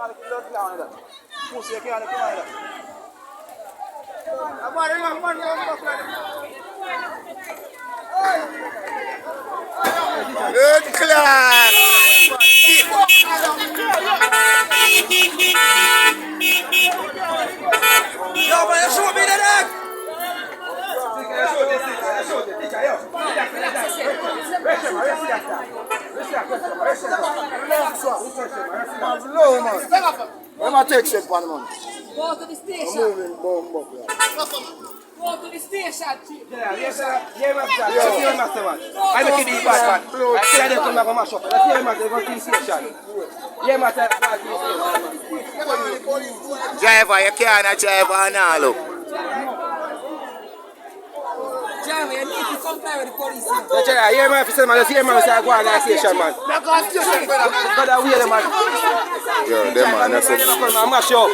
Good class. Yo, man, show me the neck. When I take shit one man. Go to the station. I'm moving bomb up here. Go to the station, chief. Yes, sir. Yeah, master. Yeah, master, man. I make it the bad man. I see them come back on my shop. Let's hear master go to the station. Yeah, master. Driver, you can't drive on all look. Driver, you need to comply with the police. Yeah, man, officer, man. Let's hear man. Say go on the station, man. Go that way, man. Yo, them man, that's it. I'm mash up.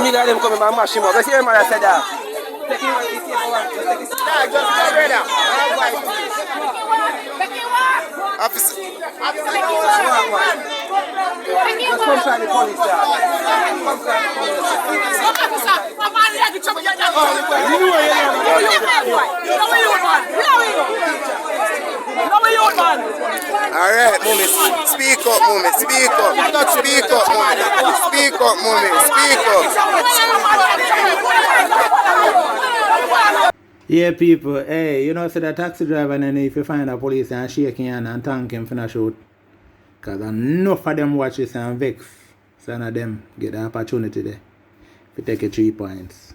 Me and them coming, man, mash him up. Let's hear man. I said that. Take him away. Take him away. Just go, brother. Officer. Let's come try the police there. Come try the police. Alright, mommy. Speak up, mommy. Speak up. Speak up, mommy. Speak up, mommy. Speak up. Yeah, people, hey, you know, say the taxi driver, and then if you find a police and shake him and thank him for the shoot, because enough of them watch this and vex, some of them get the opportunity there to take a 3 points.